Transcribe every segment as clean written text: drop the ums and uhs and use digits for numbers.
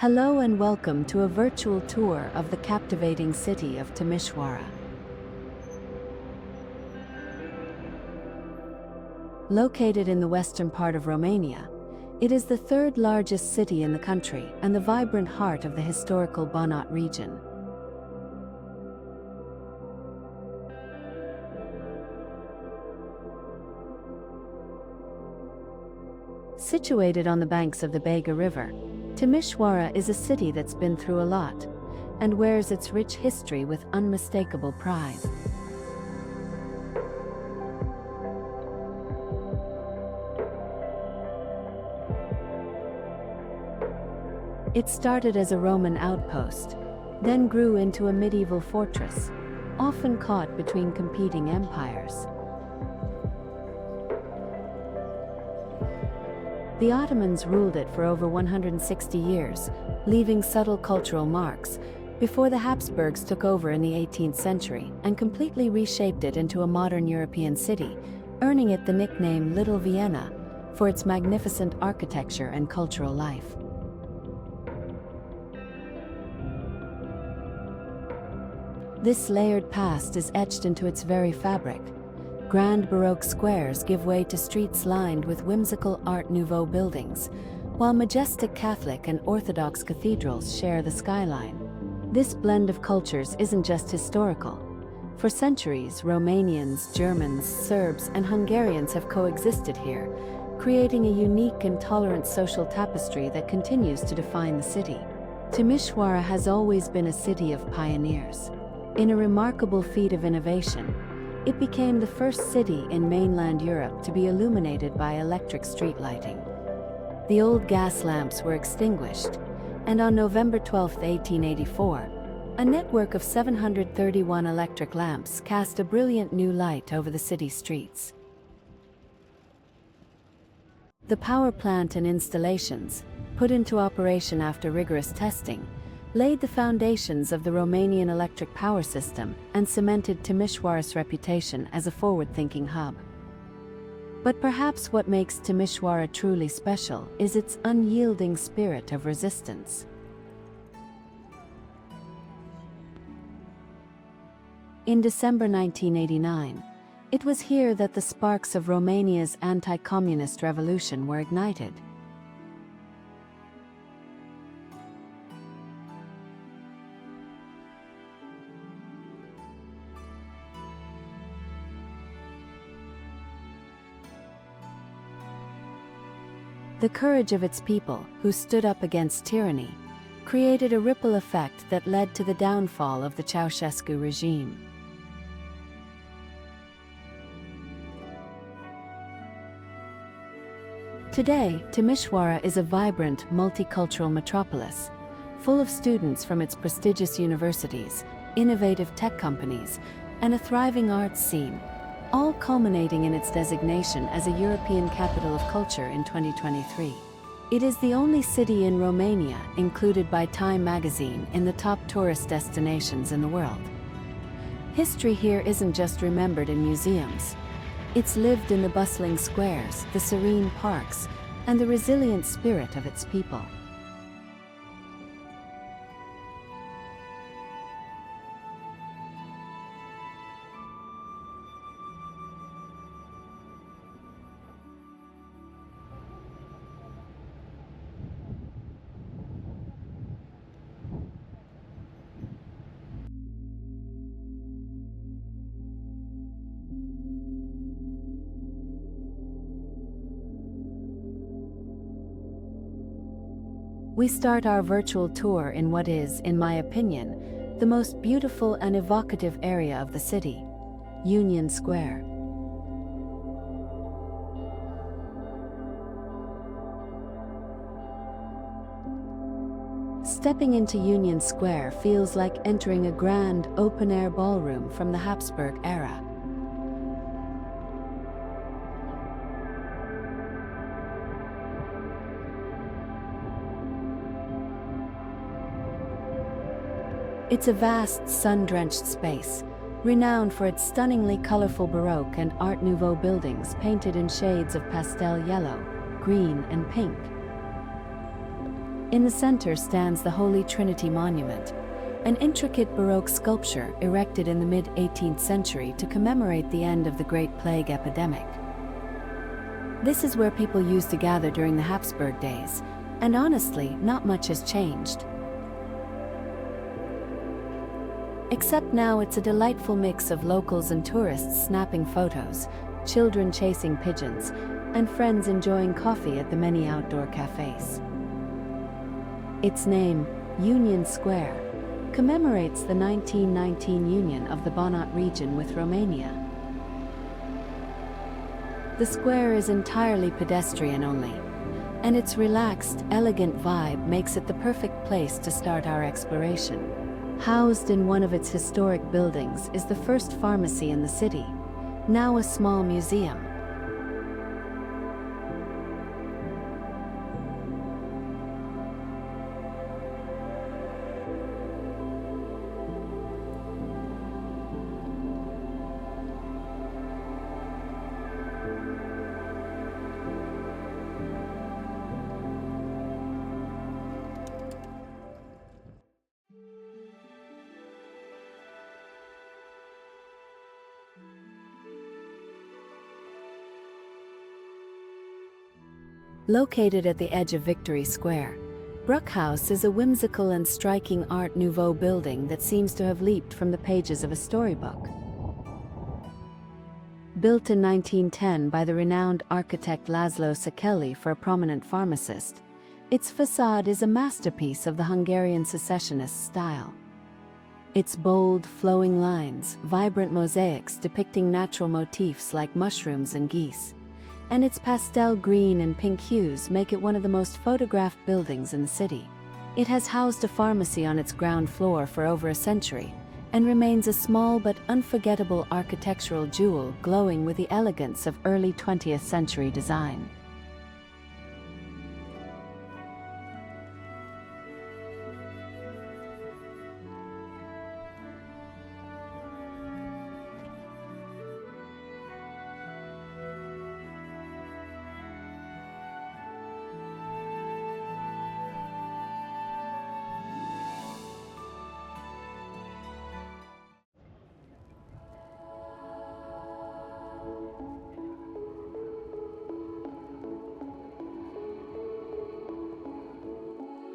Hello and welcome to a virtual tour of the captivating city of Timișoara. Located in the western part of Romania, it is the third largest city in the country and the vibrant heart of the historical Banat region. Situated on the banks of the Bega River, Timișoara is a city that's been through a lot and wears its rich history with unmistakable pride. It started as a Roman outpost, then grew into a medieval fortress, often caught between competing empires. The Ottomans ruled it for over 160 years, leaving subtle cultural marks, before the Habsburgs took over in the 18th century and completely reshaped it into a modern European city, earning it the nickname Little Vienna for its magnificent architecture and cultural life. This layered past is etched into its very fabric. Grand Baroque squares give way to streets lined with whimsical Art Nouveau buildings, while majestic Catholic and Orthodox cathedrals share the skyline. This blend of cultures isn't just historical. For centuries, Romanians, Germans, Serbs, and Hungarians have coexisted here, creating a unique and tolerant social tapestry that continues to define the city. Timișoara has always been a city of pioneers. In a remarkable feat of innovation, it became the first city in mainland Europe to be illuminated by electric street lighting. The old gas lamps were extinguished, and on November 12, 1884, a network of 731 electric lamps cast a brilliant new light over the city streets. The power plant and installations, put into operation after rigorous testing, laid the foundations of the Romanian electric power system and cemented Timișoara's reputation as a forward-thinking hub. But perhaps what makes Timișoara truly special is its unyielding spirit of resistance. In December 1989, it was here that the sparks of Romania's anti-communist revolution were ignited. The courage of its people, who stood up against tyranny, created a ripple effect that led to the downfall of the Ceausescu regime. Today, Timișoara is a vibrant, multicultural metropolis, full of students from its prestigious universities, innovative tech companies, and a thriving arts scene, all culminating in its designation as a European Capital of Culture in 2023. It is the only city in Romania included by Time magazine in the top tourist destinations in the world. History here isn't just remembered in museums. It's lived in the bustling squares, the serene parks, and the resilient spirit of its people. We start our virtual tour in what is, in my opinion, the most beautiful and evocative area of the city, Union Square. Stepping into Union Square feels like entering a grand, open-air ballroom from the Habsburg era. It's a vast, sun-drenched space, renowned for its stunningly colorful Baroque and Art Nouveau buildings painted in shades of pastel yellow, green, and pink. In the center stands the Holy Trinity Monument, an intricate Baroque sculpture erected in the mid-18th century to commemorate the end of the Great Plague epidemic. This is where people used to gather during the Habsburg days, and honestly, not much has changed. Except now it's a delightful mix of locals and tourists snapping photos, children chasing pigeons, and friends enjoying coffee at the many outdoor cafes. Its name, Union Square, commemorates the 1919 union of the Banat region with Romania. The square is entirely pedestrian only, and its relaxed, elegant vibe makes it the perfect place to start our exploration. Housed in one of its historic buildings is the first pharmacy in the city, now a small museum. Located at the edge of Victory Square, Bruck House is a whimsical and striking Art Nouveau building that seems to have leaped from the pages of a storybook. Built in 1910 by the renowned architect Laszlo Székely for a prominent pharmacist, its facade is a masterpiece of the Hungarian secessionist style. Its bold, flowing lines, vibrant mosaics depicting natural motifs like mushrooms and geese, and its pastel green and pink hues make it one of the most photographed buildings in the city. It has housed a pharmacy on its ground floor for over a century, and remains a small but unforgettable architectural jewel glowing with the elegance of early 20th century design.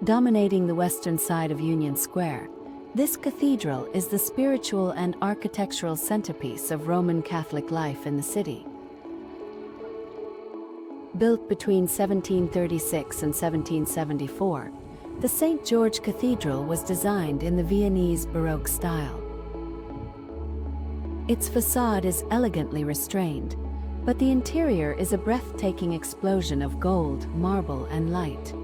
Dominating the western side of Union Square, this cathedral is the spiritual and architectural centerpiece of Roman Catholic life in the city. Built between 1736 and 1774, the St. George Cathedral was designed in the Viennese Baroque style. Its facade is elegantly restrained, but the interior is a breathtaking explosion of gold, marble, and light.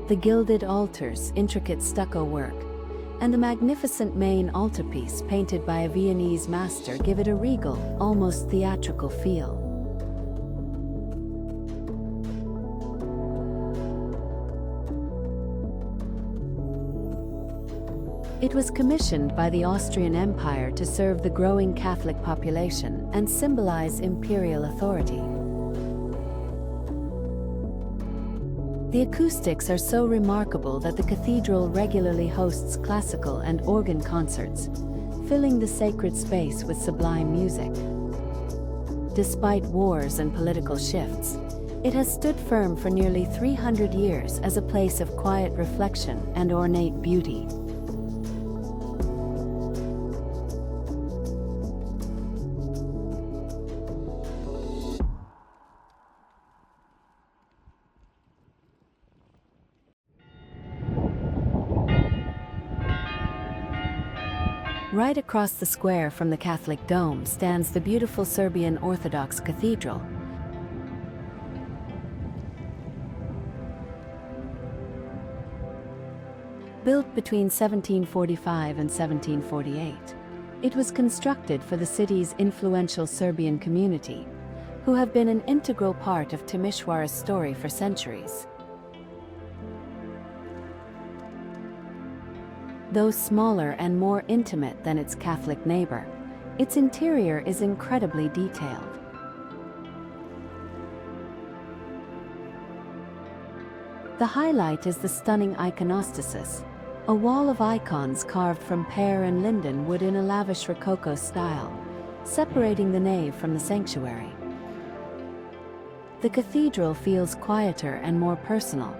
The gilded altars, intricate stucco work, and the magnificent main altarpiece painted by a Viennese master give it a regal, almost theatrical feel. It was commissioned by the Austrian Empire to serve the growing Catholic population and symbolize imperial authority. The acoustics are so remarkable that the cathedral regularly hosts classical and organ concerts, filling the sacred space with sublime music. Despite wars and political shifts, it has stood firm for nearly 300 years as a place of quiet reflection and ornate beauty. Right across the square from the Catholic Dome stands the beautiful Serbian Orthodox Cathedral. Built between 1745 and 1748, it was constructed for the city's influential Serbian community, who have been an integral part of Timișoara's story for centuries. Though smaller and more intimate than its Catholic neighbor, its interior is incredibly detailed. The highlight is the stunning iconostasis, a wall of icons carved from pear and linden wood in a lavish Rococo style, separating the nave from the sanctuary. The cathedral feels quieter and more personal,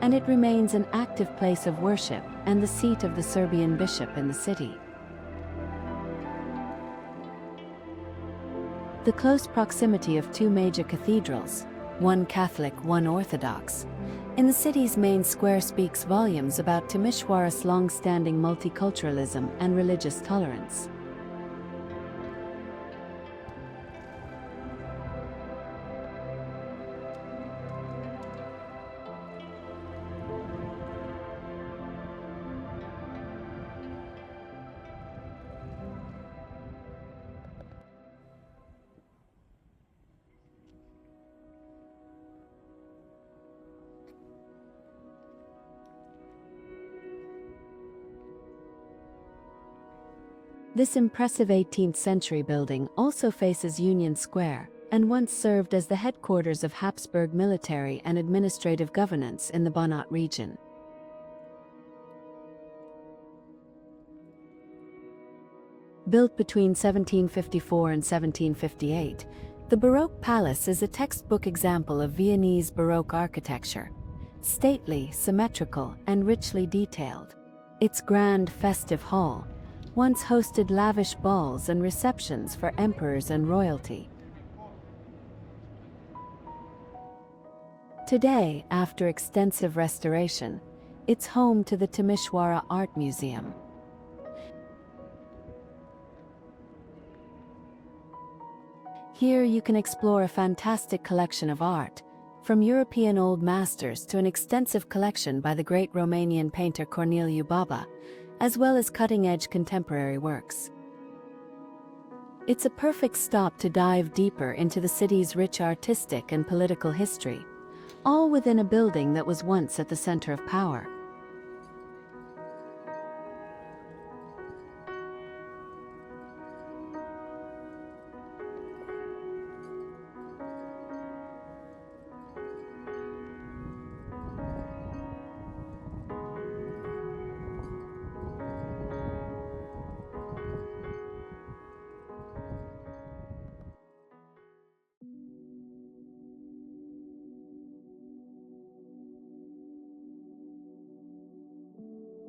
and it remains an active place of worship and the seat of the Serbian bishop in the city. The close proximity of two major cathedrals, one Catholic, one Orthodox, in the city's main square speaks volumes about Timișoara's long-standing multiculturalism and religious tolerance. This impressive 18th-century building also faces Union Square and once served as the headquarters of Habsburg military and administrative governance in the Banat region. Built between 1754 and 1758, the Baroque Palace is a textbook example of Viennese Baroque architecture, stately, symmetrical, and richly detailed. Its grand, festive hall once hosted lavish balls and receptions for emperors and royalty. Today, after extensive restoration, it's home to the Timișoara Art Museum. Here you can explore a fantastic collection of art, from European old masters to an extensive collection by the great Romanian painter Corneliu Baba, as well as cutting-edge contemporary works. It's a perfect stop to dive deeper into the city's rich artistic and political history, all within a building that was once at the center of power.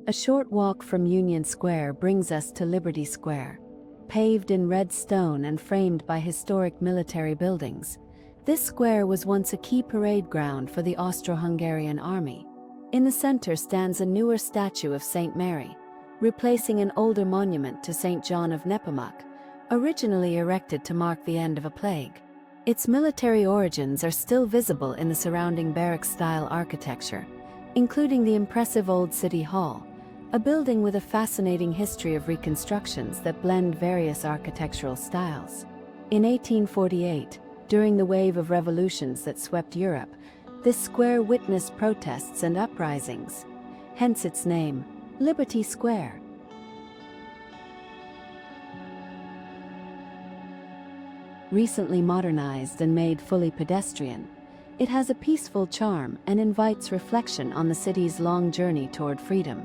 A short walk from Union Square brings us to Liberty Square. Paved in red stone and framed by historic military buildings, this square was once a key parade ground for the Austro-Hungarian army. In the center stands a newer statue of Saint Mary, replacing an older monument to Saint John of Nepomuc, originally erected to mark the end of a plague. Its military origins are still visible in the surrounding Baroque-style architecture, including the impressive Old City Hall, a building with a fascinating history of reconstructions that blend various architectural styles. In 1848, during the wave of revolutions that swept Europe, this square witnessed protests and uprisings, hence its name, Liberty Square. Recently modernized and made fully pedestrian, it has a peaceful charm and invites reflection on the city's long journey toward freedom.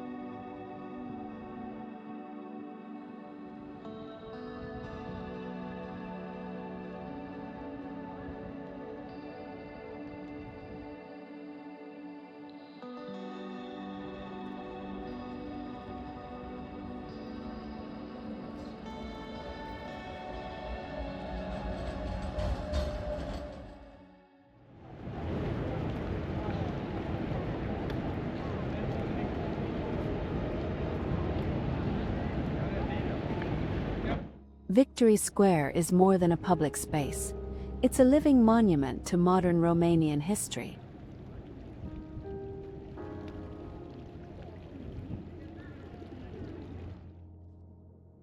Victory Square is more than a public space. It's a living monument to modern Romanian history.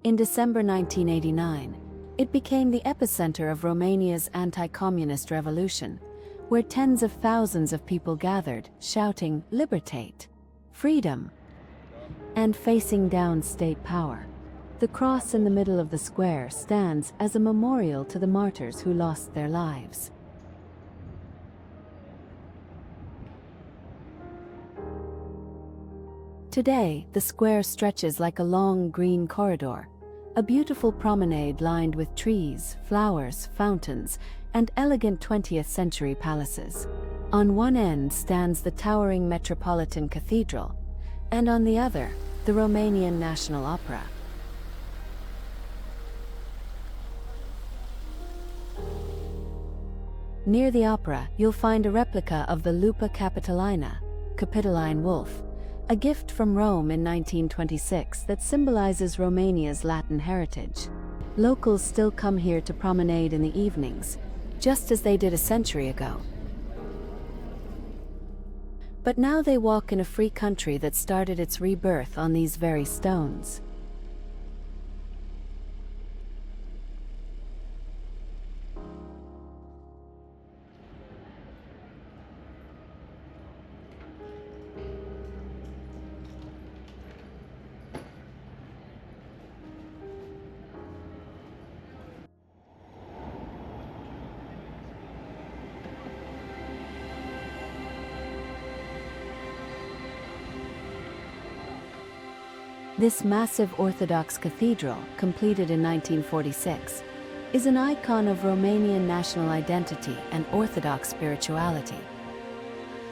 In December 1989, it became the epicenter of Romania's anti-communist revolution, where tens of thousands of people gathered, shouting, "Libertate! Freedom!" and facing down state power. The cross in the middle of the square stands as a memorial to the martyrs who lost their lives. Today, the square stretches like a long green corridor, a beautiful promenade lined with trees, flowers, fountains, and elegant 20th century palaces. On one end stands the towering Metropolitan Cathedral, and on the other, the Romanian National Opera. Near the opera, you'll find a replica of the Lupa Capitoline wolf, a gift from Rome in 1926 that symbolizes Romania's Latin heritage. Locals still come here to promenade in the evenings, just as they did a century ago. But now they walk in a free country that started its rebirth on these very stones. This massive Orthodox cathedral, completed in 1946, is an icon of Romanian national identity and Orthodox spirituality.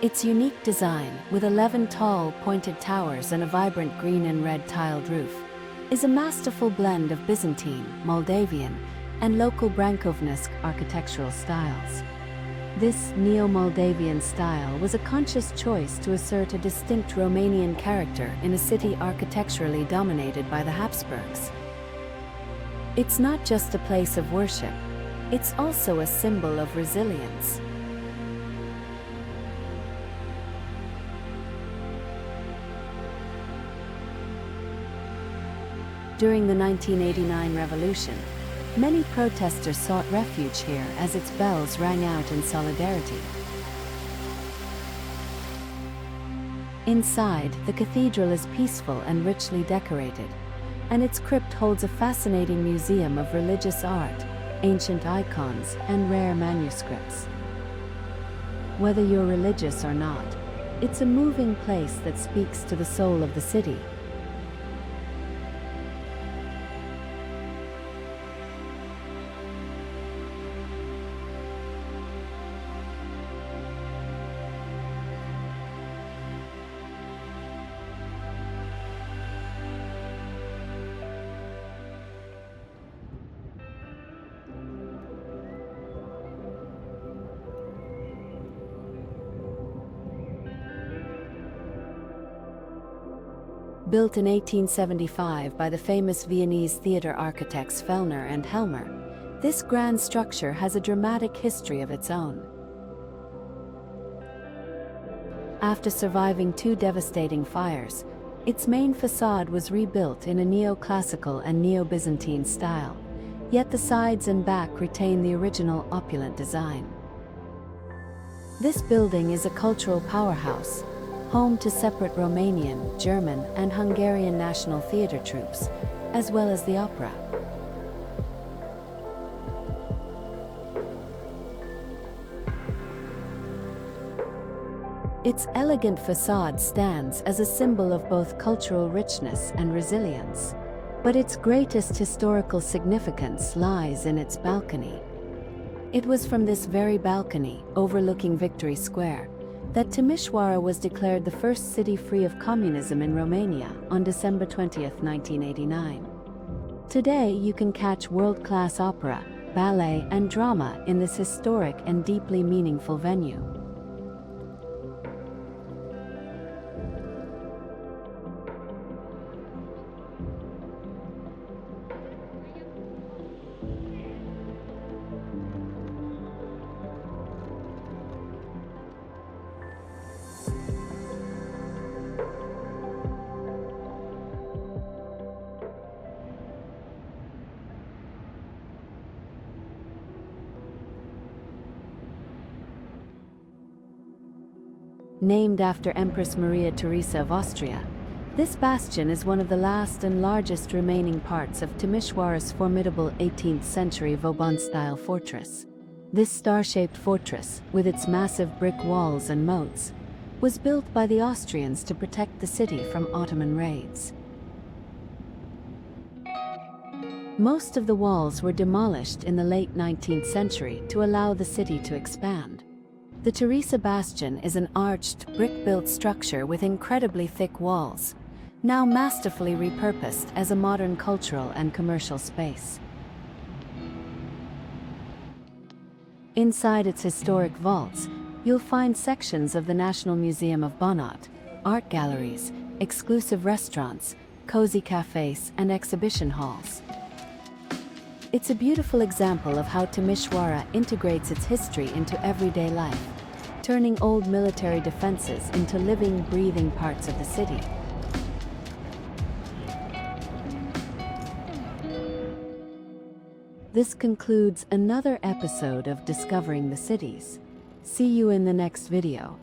Its unique design, with 11 tall, pointed towers and a vibrant green and red tiled roof, is a masterful blend of Byzantine, Moldavian, and local Brankovnesque architectural styles. This neo-Moldavian style was a conscious choice to assert a distinct Romanian character in a city architecturally dominated by the Habsburgs. It's not just a place of worship, it's also a symbol of resilience. During the 1989 revolution, many protesters sought refuge here as its bells rang out in solidarity. Inside, the cathedral is peaceful and richly decorated, and its crypt holds a fascinating museum of religious art, ancient icons, and rare manuscripts. Whether you're religious or not, it's a moving place that speaks to the soul of the city. Built in 1875 by the famous Viennese theatre architects Fellner and Helmer, this grand structure has a dramatic history of its own. After surviving two devastating fires, its main facade was rebuilt in a neoclassical and neo-Byzantine style, yet the sides and back retain the original opulent design. This building is a cultural powerhouse, home to separate Romanian, German, and Hungarian national theatre troupes, as well as the opera. Its elegant facade stands as a symbol of both cultural richness and resilience. But its greatest historical significance lies in its balcony. It was from this very balcony, overlooking Victory Square, that Timișoara was declared the first city free of communism in Romania on December 20, 1989. Today, you can catch world-class opera, ballet, and drama in this historic and deeply meaningful venue. Named after Empress Maria Theresia of Austria, this bastion is one of the last and largest remaining parts of Timișoara's formidable 18th century Vauban-style fortress. This star-shaped fortress, with its massive brick walls and moats, was built by the Austrians to protect the city from Ottoman raids. Most of the walls were demolished in the late 19th century to allow the city to expand. The Theresia Bastion is an arched, brick-built structure with incredibly thick walls, now masterfully repurposed as a modern cultural and commercial space. Inside its historic vaults, you'll find sections of the National Museum of Bonnot, art galleries, exclusive restaurants, cozy cafes, and exhibition halls. It's a beautiful example of how Timișoara integrates its history into everyday life, turning old military defenses into living, breathing parts of the city. This concludes another episode of Discovering the Cities. See you in the next video.